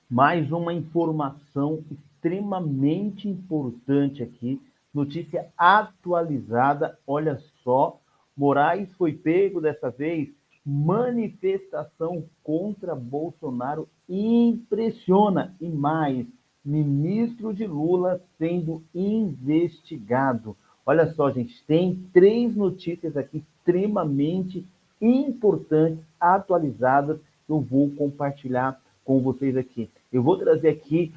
Mais uma informação extremamente importante aqui, notícia atualizada. Olha só, Moraes foi pego dessa vez. Manifestação contra Bolsonaro impressiona. E mais, ministro de Lula sendo investigado. Olha só, gente, tem três notícias aqui extremamente importantes, atualizadas, que eu vou compartilhar com vocês aqui. Eu vou trazer aqui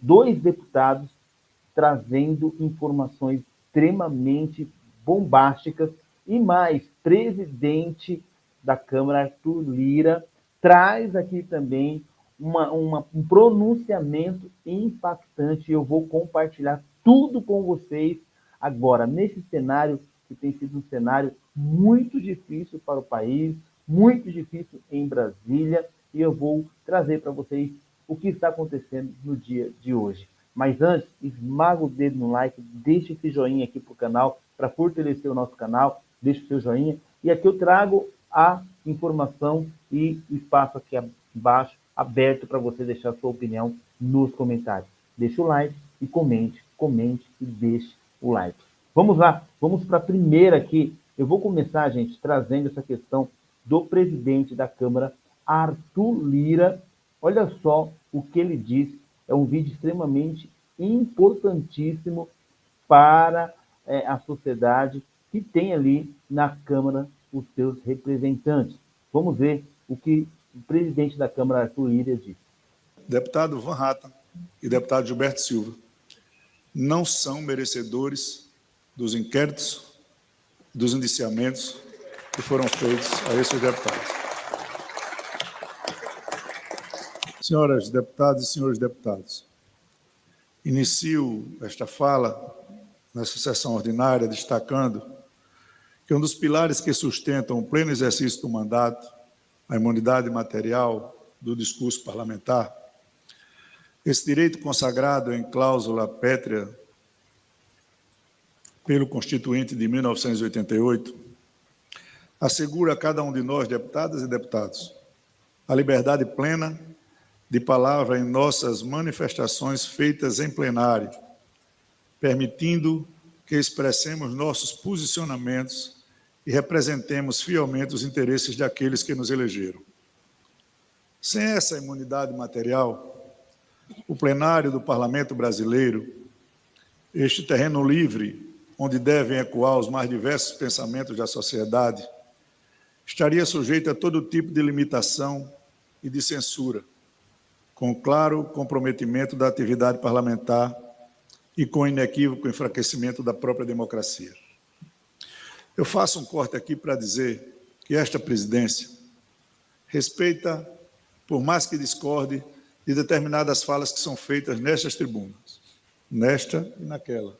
dois deputados trazendo informações extremamente bombásticas e mais, presidente da Câmara, Arthur Lira, traz aqui também um pronunciamento impactante. Eu vou compartilhar tudo com vocês agora, nesse cenário que tem sido um cenário muito difícil para o país, muito difícil em Brasília, e eu vou trazer para vocês o que está acontecendo no dia de hoje. Mas antes, esmaga o dedo no like, deixa esse joinha aqui para o canal, para fortalecer o nosso canal, deixa o seu joinha. E aqui eu trago a informação e espaço aqui abaixo aberto para você deixar a sua opinião nos comentários. Deixa o like e comente e deixe o like. Vamos lá, vamos para a primeira aqui. Eu vou começar, gente, trazendo essa questão do presidente da Câmara, Arthur Lira. Olha só o que ele disse. É um vídeo extremamente importantíssimo para a sociedade que tem ali na Câmara os seus representantes. Vamos ver o que o presidente da Câmara, Arthur Lira, disse. Deputado Van Hatten e deputado Gilberto Silva não são merecedores dos inquéritos, dos indiciamentos que foram feitos a esses deputados. Senhoras deputadas e senhores deputados, inicio esta fala nessa sessão ordinária destacando que um dos pilares que sustentam o pleno exercício do mandato, a imunidade material do discurso parlamentar, esse direito consagrado em cláusula pétrea pelo Constituinte de 1988, assegura a cada um de nós, deputadas e deputados, a liberdade plena de palavra em nossas manifestações feitas em plenário, permitindo que expressemos nossos posicionamentos e representemos fielmente os interesses daqueles que nos elegeram. Sem essa imunidade material, o plenário do Parlamento brasileiro, este terreno livre, onde devem ecoar os mais diversos pensamentos da sociedade, estaria sujeito a todo tipo de limitação e de censura, com claro comprometimento da atividade parlamentar e com inequívoco enfraquecimento da própria democracia. Eu faço um corte aqui para dizer que esta presidência respeita, por mais que discorde, de determinadas falas que são feitas nestas tribunas, nesta e naquela.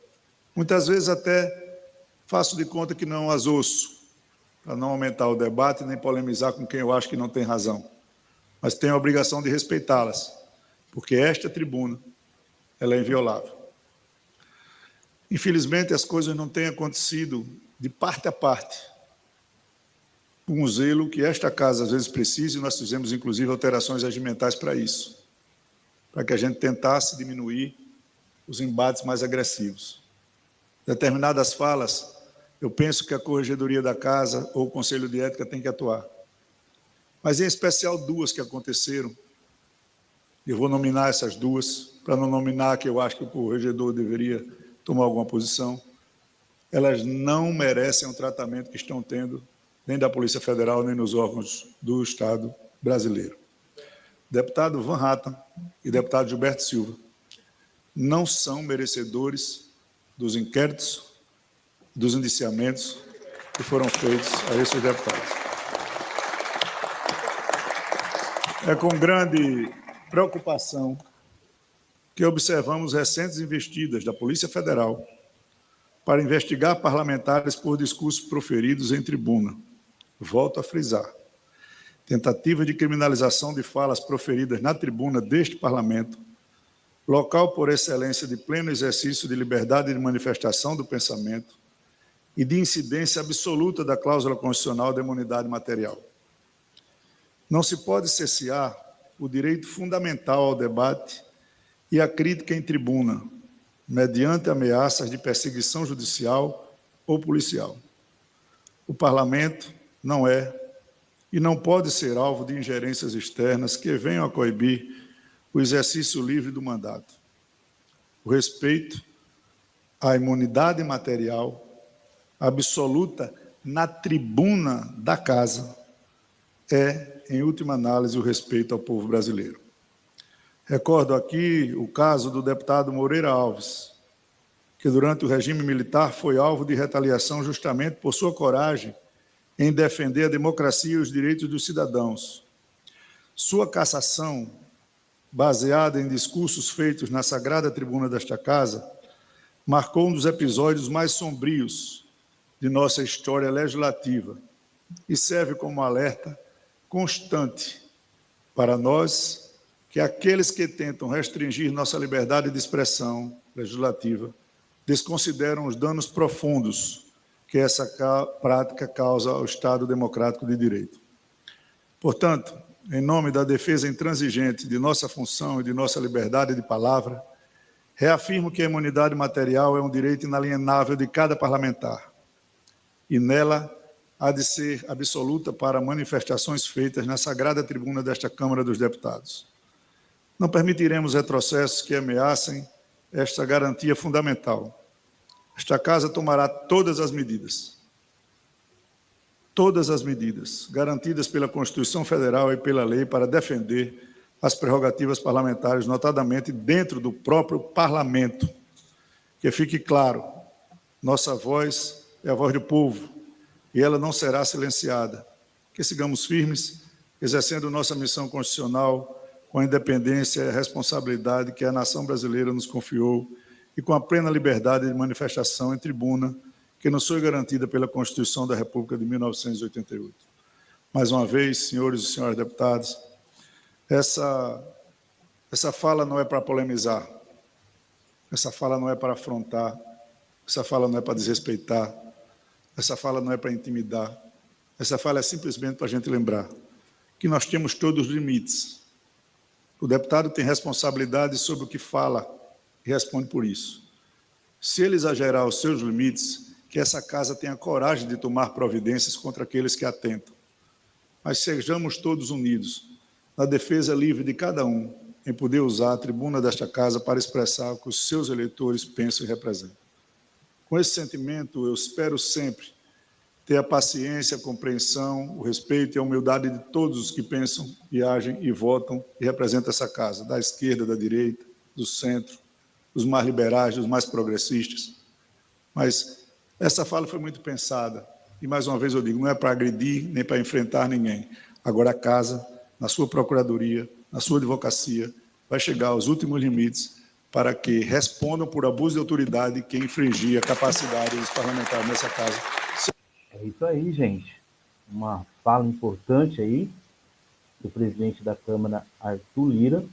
Muitas vezes até faço de conta que não as ouço, para não aumentar o debate nem polemizar com quem eu acho que não tem razão. Mas tenho a obrigação de respeitá-las, porque esta tribuna ela é inviolável. Infelizmente, as coisas não têm acontecido de parte a parte, com o zelo que esta casa às vezes precisa, e nós fizemos, inclusive, alterações regimentais para isso, para que a gente tentasse diminuir os embates mais agressivos. Determinadas falas, eu penso que a Corregedoria da Casa ou o Conselho de Ética tem que atuar. Mas, em especial, duas que aconteceram. Eu vou nominar essas duas, para não nominar que eu acho que o corregedor deveria tomar alguma posição. Elas não merecem o tratamento que estão tendo, nem da Polícia Federal, nem nos órgãos do Estado brasileiro. Deputado Van Hatten e deputado Gilberto Silva não são merecedores dos inquéritos, dos indiciamentos que foram feitos a esses deputados. É com grande preocupação que observamos recentes investidas da Polícia Federal para investigar parlamentares por discursos proferidos em tribuna. Volto a frisar. Tentativa de criminalização de falas proferidas na tribuna deste Parlamento, local por excelência de pleno exercício de liberdade de manifestação do pensamento e de incidência absoluta da cláusula constitucional da imunidade material. Não se pode cessear o direito fundamental ao debate e à crítica em tribuna, mediante ameaças de perseguição judicial ou policial. O Parlamento não é e não pode ser alvo de ingerências externas que venham a coibir o exercício livre do mandato. O respeito à imunidade material absoluta na tribuna da Casa é, em última análise, o respeito ao povo brasileiro. Recordo aqui o caso do deputado Moreira Alves, que durante o regime militar foi alvo de retaliação justamente por sua coragem em defender a democracia e os direitos dos cidadãos. Sua cassação, baseada em discursos feitos na sagrada tribuna desta Casa, marcou um dos episódios mais sombrios de nossa história legislativa e serve como alerta constante para nós que aqueles que tentam restringir nossa liberdade de expressão legislativa desconsideram os danos profundos que essa prática causa ao Estado democrático de direito. Portanto, em nome da defesa intransigente de nossa função e de nossa liberdade de palavra, reafirmo que a imunidade material é um direito inalienável de cada parlamentar e nela há de ser absoluta para manifestações feitas na sagrada tribuna desta Câmara dos Deputados. Não permitiremos retrocessos que ameacem esta garantia fundamental. Esta Casa tomará todas as medidas garantidas pela Constituição Federal e pela lei para defender as prerrogativas parlamentares, notadamente dentro do próprio Parlamento. Que fique claro, nossa voz é a voz do povo e ela não será silenciada. Que sigamos firmes, exercendo nossa missão constitucional com a independência e a responsabilidade que a nação brasileira nos confiou e com a plena liberdade de manifestação em tribuna que nos foi garantida pela Constituição da República de 1988. Mais uma vez, senhores e senhoras deputados, essa fala não é para polemizar, essa fala não é para afrontar, essa fala não é para desrespeitar, essa fala não é para intimidar, essa fala é simplesmente para a gente lembrar que nós temos todos os limites. O deputado tem responsabilidade sobre o que fala e responde por isso. Se ele exagerar os seus limites, que essa Casa tenha coragem de tomar providências contra aqueles que atentam. Mas sejamos todos unidos na defesa livre de cada um em poder usar a tribuna desta Casa para expressar o que os seus eleitores pensam e representam. Com esse sentimento, eu espero sempre ter a paciência, a compreensão, o respeito e a humildade de todos os que pensam e agem e votam e representam essa Casa, da esquerda, da direita, do centro, dos mais liberais, dos mais progressistas. Mas essa fala foi muito pensada e, mais uma vez, eu digo, não é para agredir nem para enfrentar ninguém. Agora a Casa, na sua procuradoria, na sua advocacia, vai chegar aos últimos limites para que respondam por abuso de autoridade quem infringir a capacidade dos parlamentares nessa Casa. É isso aí, gente. Uma fala importante aí do presidente da Câmara, Arthur Lira.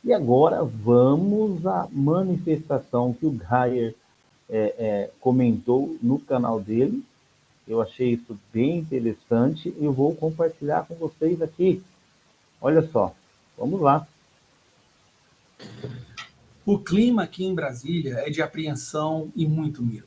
E agora vamos à manifestação que o Gayer comentou no canal dele. Eu achei isso bem interessante e eu vou compartilhar com vocês aqui. Olha só, vamos lá. O clima aqui em Brasília é de apreensão e muito medo.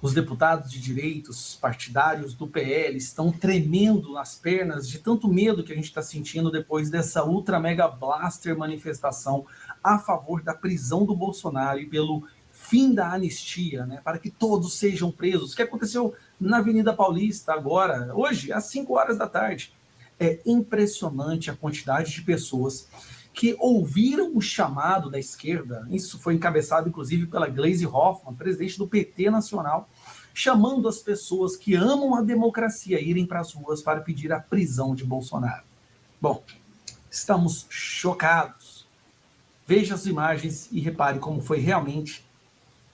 Os deputados de direitos partidários do PL estão tremendo nas pernas de tanto medo que a gente está sentindo depois dessa ultra mega blaster manifestação a favor da prisão do Bolsonaro e pelo fim da anistia, né, para que todos sejam presos, que aconteceu na Avenida Paulista agora, hoje, às 5 horas da tarde. É impressionante a quantidade de pessoas que ouviram o chamado da esquerda, isso foi encabeçado inclusive pela Gleisi Hoffmann, presidente do PT Nacional, chamando as pessoas que amam a democracia a irem para as ruas para pedir a prisão de Bolsonaro. Bom, estamos chocados. Veja as imagens e repare como foi realmente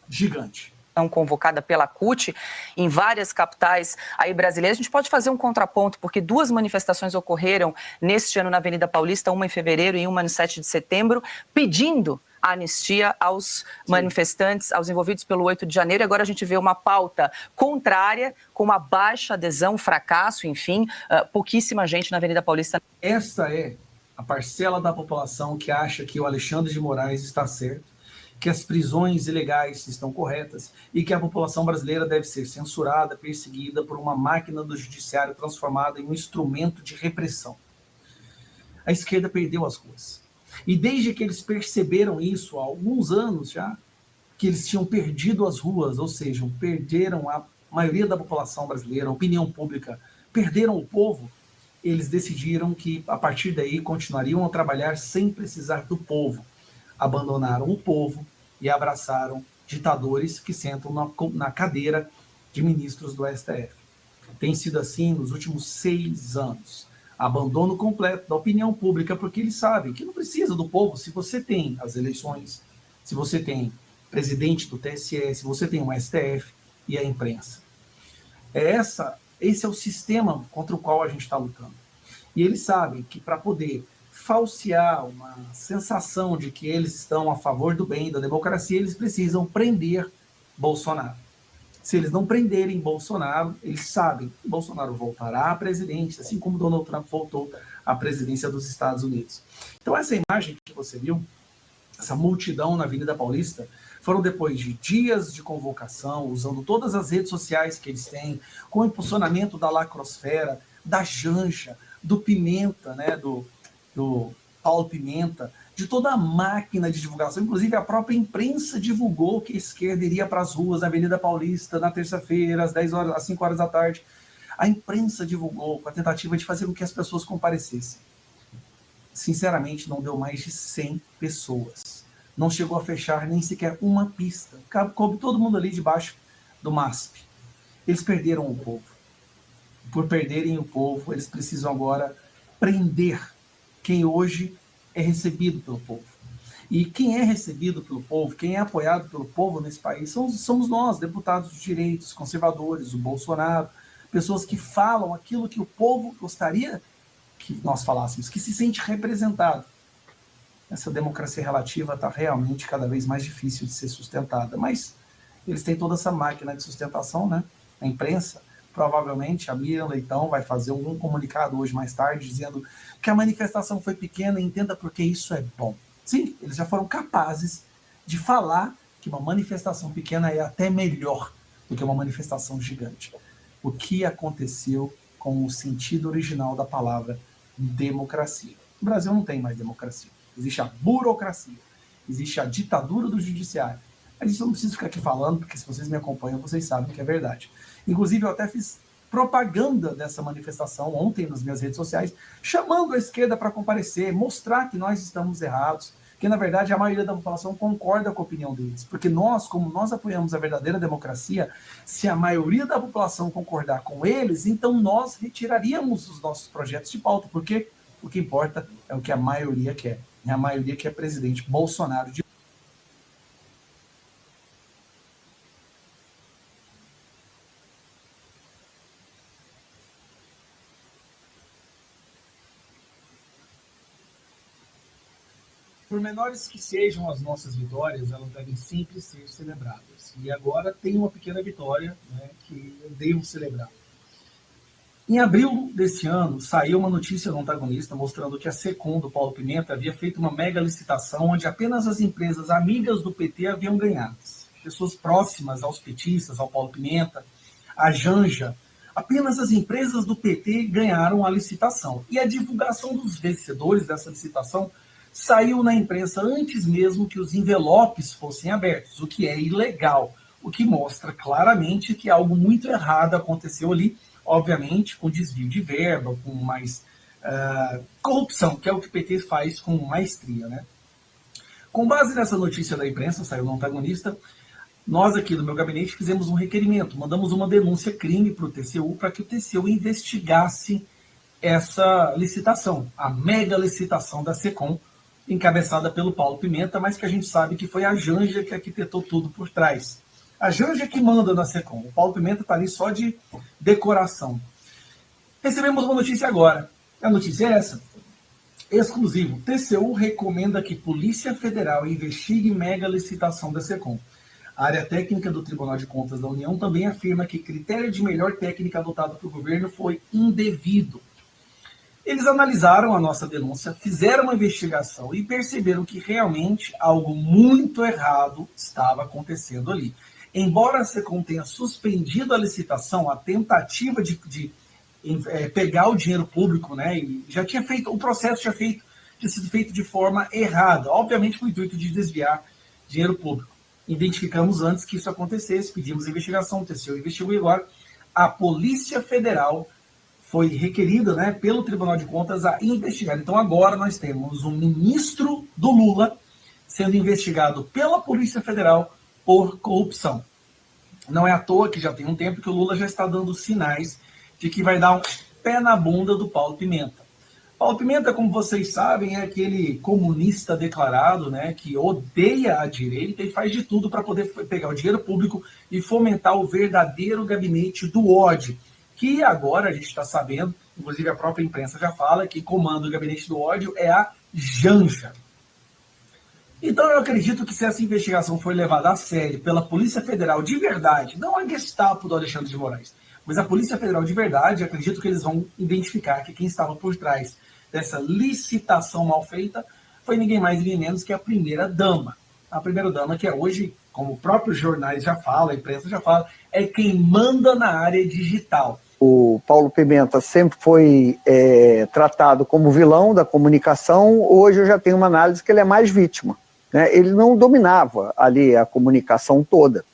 gigante. Convocada pela CUT em várias capitais aí brasileiras. A gente pode fazer um contraponto, porque 2 manifestações ocorreram neste ano na Avenida Paulista, uma em fevereiro e uma no 7 de setembro, pedindo a anistia aos manifestantes, aos envolvidos pelo 8 de janeiro. E agora a gente vê uma pauta contrária, com uma baixa adesão, fracasso, enfim, pouquíssima gente na Avenida Paulista. Esta é a parcela da população que acha que o Alexandre de Moraes está certo, que as prisões ilegais estão corretas e que a população brasileira deve ser censurada, perseguida por uma máquina do judiciário transformada em um instrumento de repressão. A esquerda perdeu as ruas. E desde que eles perceberam isso, há alguns anos já, que eles tinham perdido as ruas, ou seja, perderam a maioria da população brasileira, a opinião pública, perderam o povo, eles decidiram que, a partir daí, continuariam a trabalhar sem precisar do povo. Abandonaram o povo e abraçaram ditadores que sentam na cadeira de ministros do STF. Tem sido assim nos últimos 6 anos. Abandono completo da opinião pública, porque eles sabem que não precisa do povo. Se você tem as eleições, se você tem presidente do TSE, se você tem um STF e a imprensa. Esse é o sistema contra o qual a gente está lutando. E eles sabem que para poder falsear uma sensação de que eles estão a favor do bem, da democracia, eles precisam prender Bolsonaro. Se eles não prenderem Bolsonaro, eles sabem que Bolsonaro voltará à presidência, assim como Donald Trump voltou à presidência dos Estados Unidos. Então essa imagem que você viu, essa multidão na Avenida Paulista, foram depois de dias de convocação, usando todas as redes sociais que eles têm, com o impulsionamento da lacrosfera, da Janja, do Pimenta, né, do Paulo Pimenta, de toda a máquina de divulgação. Inclusive a própria imprensa divulgou que a esquerda iria para as ruas da Avenida Paulista na terça-feira, às 5 horas da tarde. A imprensa divulgou com a tentativa de fazer com que as pessoas comparecessem. Sinceramente, não deu mais de 100 pessoas. Não chegou a fechar nem sequer uma pista. Coube todo mundo ali debaixo do MASP. Eles perderam o povo. Por perderem o povo, eles precisam agora prender quem hoje é recebido pelo povo. E quem é recebido pelo povo, quem é apoiado pelo povo nesse país, somos nós, deputados de direitos, conservadores, o Bolsonaro, pessoas que falam aquilo que o povo gostaria que nós falássemos, que se sente representado. Essa democracia relativa está realmente cada vez mais difícil de ser sustentada, mas eles têm toda essa máquina de sustentação, né? A imprensa, provavelmente a Miriam Leitão vai fazer um comunicado hoje mais tarde dizendo que a manifestação foi pequena e entenda porque isso é bom. Sim, eles já foram capazes de falar que uma manifestação pequena é até melhor do que uma manifestação gigante. O que aconteceu com o sentido original da palavra democracia? O Brasil não tem mais democracia. Existe a burocracia, existe a ditadura do judiciário. Mas isso eu não preciso ficar aqui falando, porque se vocês me acompanham, vocês sabem que é verdade. Inclusive, eu até fiz propaganda dessa manifestação ontem nas minhas redes sociais, chamando a esquerda para comparecer, mostrar que nós estamos errados, que, na verdade, a maioria da população concorda com a opinião deles. Porque nós, como nós apoiamos a verdadeira democracia, se a maioria da população concordar com eles, então nós retiraríamos os nossos projetos de pauta, porque o que importa é o que a maioria quer. É a maioria que é presidente Bolsonaro de... Por menores que sejam as nossas vitórias, elas devem sempre ser celebradas. E agora tem uma pequena vitória, né, que eu devo celebrar. Em abril desse ano, saiu uma notícia no Antagonista mostrando que a Secom do Paulo Pimenta havia feito uma mega licitação onde apenas as empresas amigas do PT haviam ganhado. Pessoas próximas aos petistas, ao Paulo Pimenta, a Janja, apenas as empresas do PT ganharam a licitação. E a divulgação dos vencedores dessa licitação saiu na imprensa antes mesmo que os envelopes fossem abertos, o que é ilegal, o que mostra claramente que algo muito errado aconteceu ali, obviamente com desvio de verba, com mais corrupção, que é o que o PT faz com maestria, né? Com base nessa notícia da imprensa, saiu no Antagonista, nós aqui do meu gabinete fizemos um requerimento, mandamos uma denúncia-crime para o TCU, para que o TCU investigasse essa licitação, a mega licitação da Secom, encabeçada pelo Paulo Pimenta, mas que a gente sabe que foi a Janja que arquitetou tudo por trás. A Janja que manda na Secom. O Paulo Pimenta está ali só de decoração. Recebemos uma notícia agora. A notícia é essa. Exclusivo. TCU recomenda que Polícia Federal investigue mega licitação da Secom. A área técnica do Tribunal de Contas da União também afirma que critério de melhor técnica adotado pelo governo foi indevido. Eles analisaram a nossa denúncia, fizeram uma investigação e perceberam que realmente algo muito errado estava acontecendo ali. Embora a SECOM tenha suspendido a licitação, a tentativa de pegar o dinheiro público, né, e já tinha feito, o processo tinha sido feito de forma errada, obviamente com o intuito de desviar dinheiro público. Identificamos antes que isso acontecesse, pedimos investigação, o TCU investigou e agora a Polícia Federal foi requerida, né, pelo Tribunal de Contas a investigar. Então agora nós temos um ministro do Lula sendo investigado pela Polícia Federal por corrupção. Não é à toa que já tem um tempo que o Lula já está dando sinais de que vai dar um pé na bunda do Paulo Pimenta. Paulo Pimenta, como vocês sabem, é aquele comunista declarado, né, que odeia a direita e faz de tudo para poder pegar o dinheiro público e fomentar o verdadeiro gabinete do ódio, que agora a gente está sabendo, inclusive a própria imprensa já fala, que comanda o gabinete do ódio é a Janja. Então eu acredito que se essa investigação for levada a sério pela Polícia Federal de verdade, não a Gestapo do Alexandre de Moraes, mas a Polícia Federal de verdade, acredito que eles vão identificar que quem estava por trás dessa licitação mal feita foi ninguém mais ninguém menos que a primeira-dama. A primeira-dama que é hoje, como próprios jornais já falam, a imprensa já fala, é quem manda na área digital. O Paulo Pimenta sempre foi tratado como vilão da comunicação, hoje eu já tenho uma análise que ele é mais vítima, né? Ele não dominava ali a comunicação toda,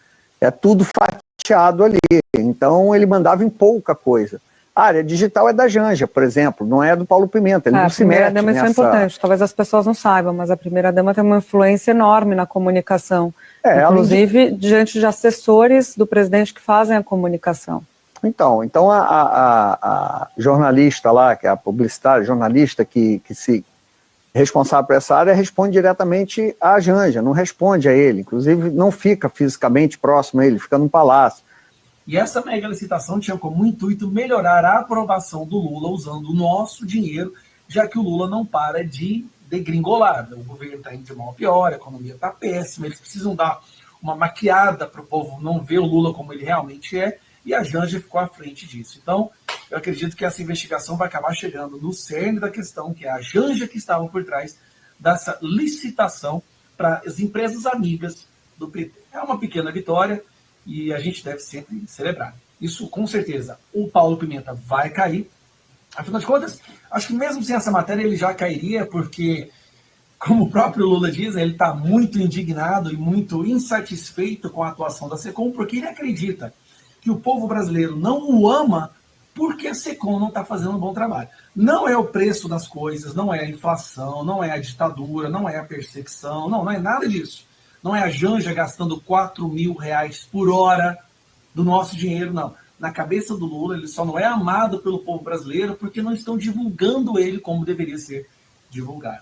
é tudo fatiado ali, então ele mandava em pouca coisa. A área digital é da Janja, por exemplo, não é do Paulo Pimenta, ele não se mete nessa... A primeira-dama isso é importante, talvez as pessoas não saibam, mas a primeira-dama tem uma influência enorme na comunicação, inclusive diante de assessores do presidente que fazem a comunicação. Então a jornalista lá, que é a publicitária, jornalista que se responsável por essa área, responde diretamente à Janja, não responde a ele, inclusive não fica fisicamente próximo a ele, fica no palácio. E essa mega licitação tinha como intuito melhorar a aprovação do Lula usando o nosso dinheiro, já que o Lula não para de degringolar. O governo está indo de mal a pior, a economia está péssima, eles precisam dar uma maquiada para o povo não ver o Lula como ele realmente é, e a Janja ficou à frente disso. Então, eu acredito que essa investigação vai acabar chegando no cerne da questão, que é a Janja que estava por trás dessa licitação para as empresas amigas do PT. É uma pequena vitória, e a gente deve sempre celebrar. Isso, com certeza, o Paulo Pimenta vai cair. Afinal de contas, acho que mesmo sem essa matéria ele já cairia, porque, como o próprio Lula diz, ele está muito indignado e muito insatisfeito com a atuação da SECOM, porque ele acredita que o povo brasileiro não o ama porque a SECOM não está fazendo um bom trabalho. Não é o preço das coisas, não é a inflação, não é a ditadura, não é a perseguição, não é nada disso. Não é a Janja gastando R$4.000 por hora do nosso dinheiro, não. Na cabeça do Lula, ele só não é amado pelo povo brasileiro porque não estão divulgando ele como deveria ser divulgado.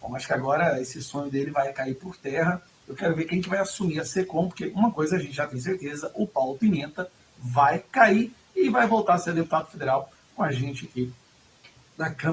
Bom, acho que agora esse sonho dele vai cair por terra. Eu quero ver quem que vai assumir a SECOM, porque uma coisa a gente já tem certeza, o Paulo Pimenta vai cair e vai voltar a ser deputado federal com a gente aqui na Câmara.